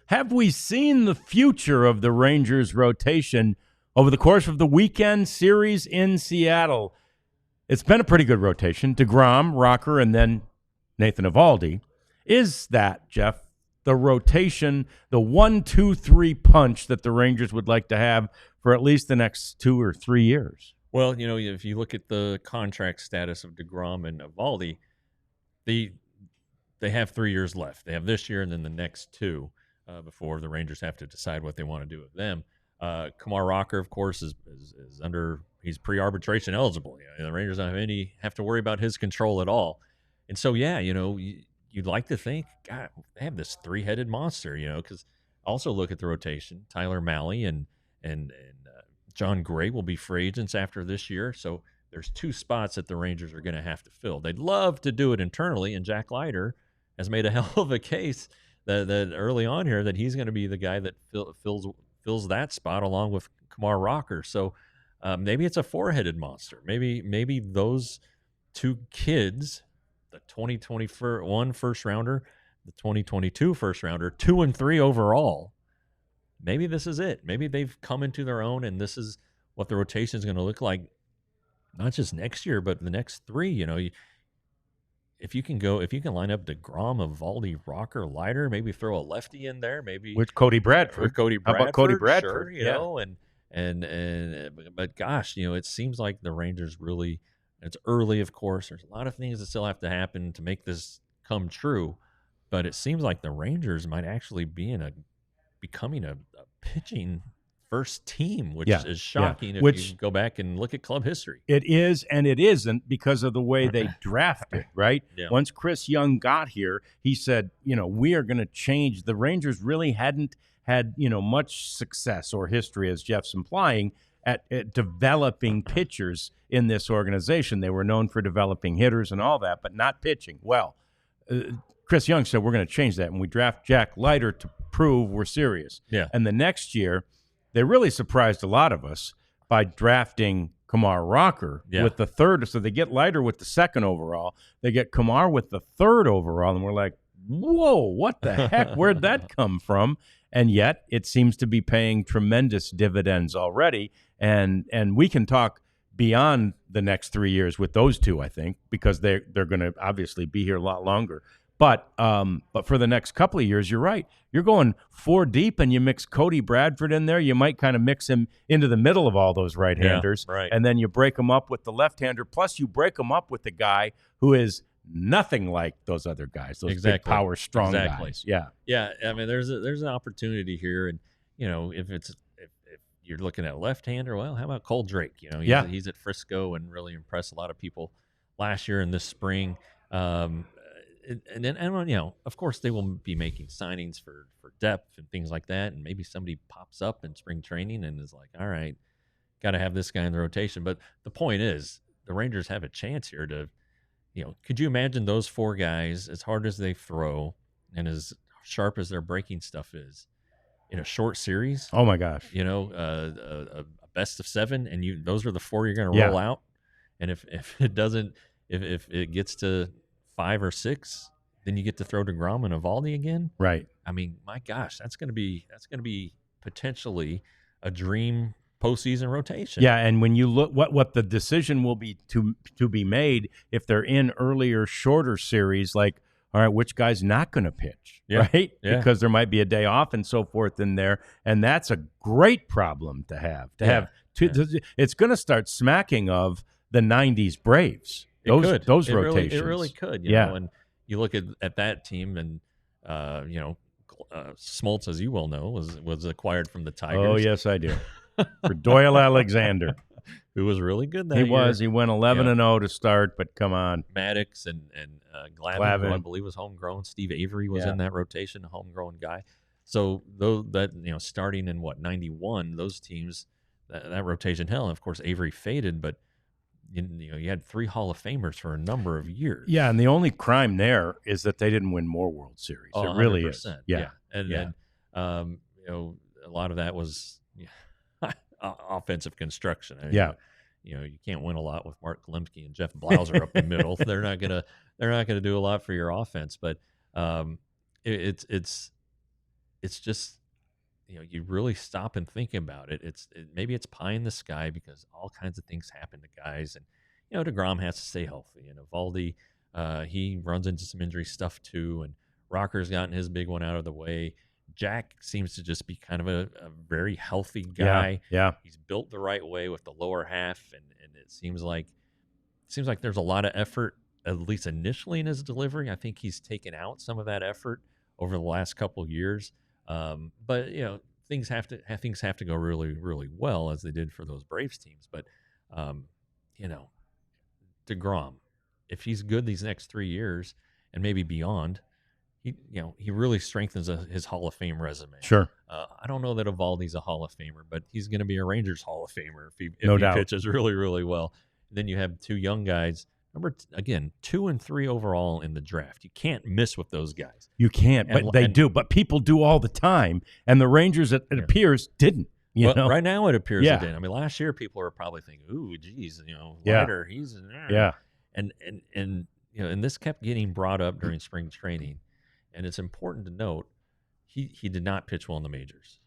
Have we seen the future of the Rangers rotation over the course of the weekend series in Seattle? It's been a pretty good rotation. deGrom, Rocker, and then Nathan Eovaldi. Is that, Jeff, the rotation, the 1-2-3 punch that the Rangers would like to have for at least the next 2 or 3 years? Well, if you look at the contract status of deGrom and Eovaldi, they have 3 years left. They have this year and then the next 2 before the Rangers have to decide what they want to do with them. Kumar Rocker, of course, is under. He's pre-arbitration eligible. The Rangers don't have to worry about his control at all. And so, you'd like to think, God, they have this 3-headed monster. Because also look at the rotation. Tyler Mahle and John Gray will be free agents after this year. So there's 2 spots that the Rangers are going to have to fill. They'd love to do it internally, and Jack Leiter has made a hell of a case that early on here that he's going to be the guy that fills that spot along with Kumar Rocker. So maybe it's a 4-headed monster. Maybe those 2 kids, the 2021 first rounder, the 2022 first rounder, 2 and 3 overall. Maybe this is it. Maybe they've come into their own, and this is what the rotation is going to look like, not just next year, but the next 3. If you can line up deGrom, Eovaldi, Rocker, Leiter, maybe throw a lefty in there, maybe with Cody Bradford. How about Cody Bradford? Sure, but gosh, it seems like the Rangers really. It's early, of course. There's a lot of things that still have to happen to make this come true, but it seems like the Rangers might actually be becoming a pitching first team, which is shocking if you go back and look at club history. It is, and it isn't, because of the way they drafted, right? Yeah. Once Chris Young got here, he said, we are going to change. The Rangers really hadn't had, much success or history, as Jeff's implying, at developing pitchers in this organization. They were known for developing hitters and all that, but not pitching. Well, Chris Young said, we're going to change that, and we draft Jack Leiter to prove we're serious. Yeah. And the next year, they really surprised a lot of us by drafting Kumar Rocker with the 3rd. So they get Leiter with the 2nd overall. They get Kumar with the 3rd overall, and we're like, whoa, what the heck? Where'd that come from? And yet it seems to be paying tremendous dividends already. And we can talk beyond the next 3 years with those 2, I think, because they're going to obviously be here a lot longer. But for the next couple of years, you're right. You're going 4 deep, and you mix Cody Bradford in there. You might kind of mix him into the middle of all those right-handers, right. And then you break them up with the left-hander. Plus, you break them up with the guy who is nothing like those other guys, those big power, strong guys. Yeah. I mean, there's an opportunity here, and if you're looking at left-hander, well, how about Cole Drake? He's at Frisco and really impressed a lot of people last year and this spring. And then, of course, they will be making signings for depth and things like that. And maybe somebody pops up in spring training and is like, all right, got to have this guy in the rotation. But the point is, the Rangers have a chance here to, could you imagine those 4 guys, as hard as they throw and as sharp as their breaking stuff is, in a short series? Oh, my gosh. A best of 7, and those are the 4 you're going to roll out. And if it doesn't, if it gets to 5 or 6, then you get to throw deGrom and Eovaldi again. Right. I mean, my gosh, that's going to be potentially a dream postseason rotation. Yeah, and when you look what the decision will be to be made if they're in earlier, shorter series, like, all right, which guy's not going to pitch, right? Yeah. Because there might be a day off and so forth in there, and that's a great problem to have. It's going to start smacking of the '90s Braves. Those rotations. It really could. You know, and you look at that team, and Smoltz, as you well know, was acquired from the Tigers. Oh yes, I do. For Doyle Alexander, who was really good that year. He was. He went 11-0 to start, but come on. Maddox and Glavine, who I believe was homegrown. Steve Avery was in that rotation, a homegrown guy. So starting in 91, those teams, that rotation, hell, and of course Avery faded, but you had 3 Hall of Famers for a number of years. Yeah, and the only crime there is that they didn't win more World Series. It really is. Yeah. And a lot of that was offensive construction. I mean, you can't win a lot with Mark Lemke and Jeff Blauser up the middle. They're not gonna do a lot for your offense. But it's it's just, you really stop and think about it. Maybe it's pie in the sky because all kinds of things happen to guys, and deGrom has to stay healthy, and Eovaldi, he runs into some injury stuff too, and Rocker's gotten his big one out of the way. Jack seems to just be kind of a very healthy guy. Yeah. He's built the right way with the lower half, and it seems like there's a lot of effort, at least initially, in his delivery. I think he's taken out some of that effort over the last couple of years. But things have to go really, really well, as they did for those Braves teams. But deGrom, if he's good these next 3 years and maybe beyond, he really strengthens his Hall of Fame resume. Sure. I don't know that Eovaldi's a Hall of Famer, but he's going to be a Rangers Hall of Famer if he pitches really, really well. Then you have two young guys. Remember, again, 2 and 3 overall in the draft. You can't miss with those guys. You can't, but they do. But people do all the time, and the Rangers, it appears, didn't. Right now it appears it didn't. I mean, last year people were probably thinking, "Ooh, geez, Leiter, he's in there." Yeah. And this kept getting brought up during spring training, and it's important to note he did not pitch well in the majors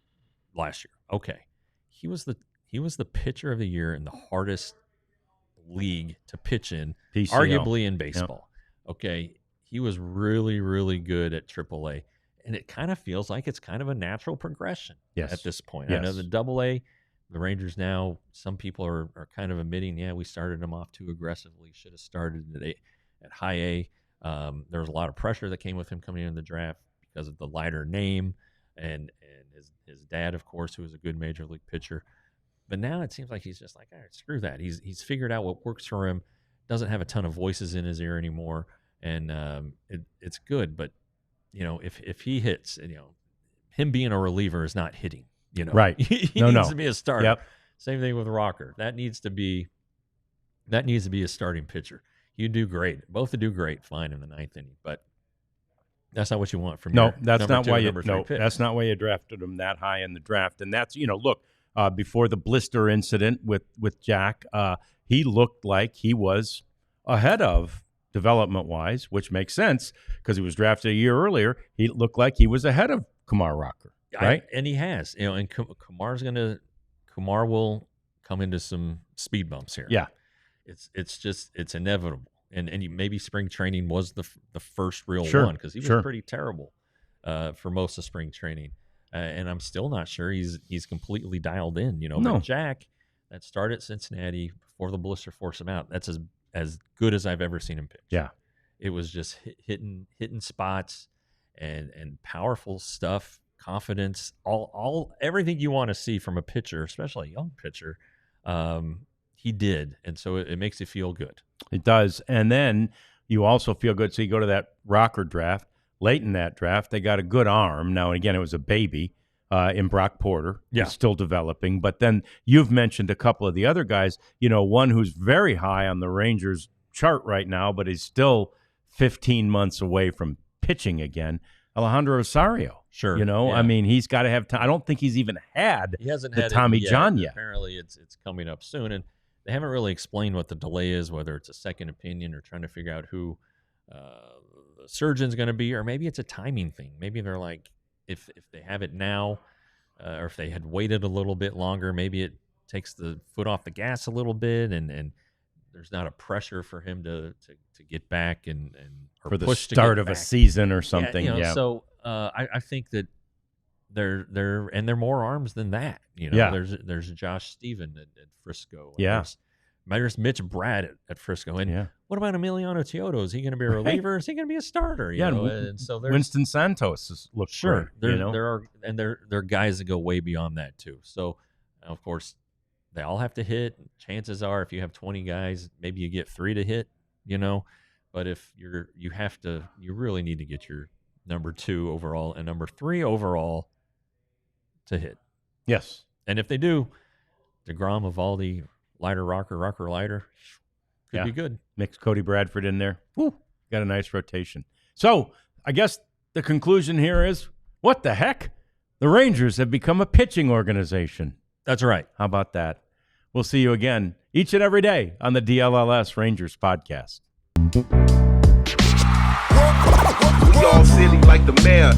last year. Okay, he was the pitcher of the year in the hardest league to pitch in, PCL. Arguably in baseball. Yep. Okay, he was really, really good at AAA, and it kind of feels like it's kind of a natural progression at this point. Yes. I know the AA, the Rangers now, some people are kind of admitting, we started him off too aggressively, should have started at high A. There was a lot of pressure that came with him coming in the draft because of the Leiter name and his dad, of course, who was a good major league pitcher. But now it seems like he's just like, all right, screw that. He's figured out what works for him. Doesn't have a ton of voices in his ear anymore, and it's good. But if he hits, him being a reliever is not hitting. Right? He needs to be a starter. Yep. Same thing with Rocker. That needs to be a starting pitcher. You do great. Both do great, fine in the 9th inning, but that's not what you want from that's not why that's not why you drafted him that high in the draft. And that's look. Before the blister incident with Jack, he looked like he was ahead of development-wise, which makes sense because he was drafted a year earlier. He looked like he was ahead of Kumar Rocker, right? And he has, and Kumar will come into some speed bumps here. Yeah, it's inevitable, and maybe spring training was the first real one because he was pretty terrible for most of spring training. And I'm still not sure he's completely dialed in, No. But Jack, that started at Cincinnati before the blister forced him out. That's as good as I've ever seen him pitch. Yeah, it was just hitting spots and powerful stuff, confidence, all everything you want to see from a pitcher, especially a young pitcher. He did, and so it makes you feel good. It does, and then you also feel good. So you go to that Rocker draft. Late in that draft, they got a good arm. Now, again, it was a baby in Brock Porter. Yeah. He's still developing. But then you've mentioned a couple of the other guys, one who's very high on the Rangers chart right now, but is still 15 months away from pitching again, Alejandro Rosario. Sure. I mean, he's got to have time. I don't think he's even had the Tommy John yet. Apparently, it's coming up soon. And they haven't really explained what the delay is, whether it's a second opinion or trying to figure out who the surgeon's going to be, or maybe it's a timing thing. Maybe they're like, if they have it now, or if they had waited a little bit longer, maybe it takes the foot off the gas a little bit, and there's not a pressure for him to get back and for the start of a season or something. Yeah. So I think that they're more arms than that. There's Josh Stephen at Frisco. There's Mitch Brad at Frisco. And what about Emiliano Teodo? Is he going to be a reliever? Is he going to be a starter? And so there's Winston Santos looks great. There are guys that go way beyond that too. So of course they all have to hit. Chances are, if you have 20 guys, maybe you get 3 to hit. But if you really need to get your number 2 overall and number 3 overall to hit. Yes, and if they do, deGrom, Eovaldi, Leiter, Rocker, Leiter, could be good. Mix Cody Bradford in there. Woo, got a nice rotation. So I guess the conclusion here is, what the heck? The Rangers have become a pitching organization. That's right. How about that? We'll see you again each and every day on the DLLS Rangers podcast. We all silly like the mayor.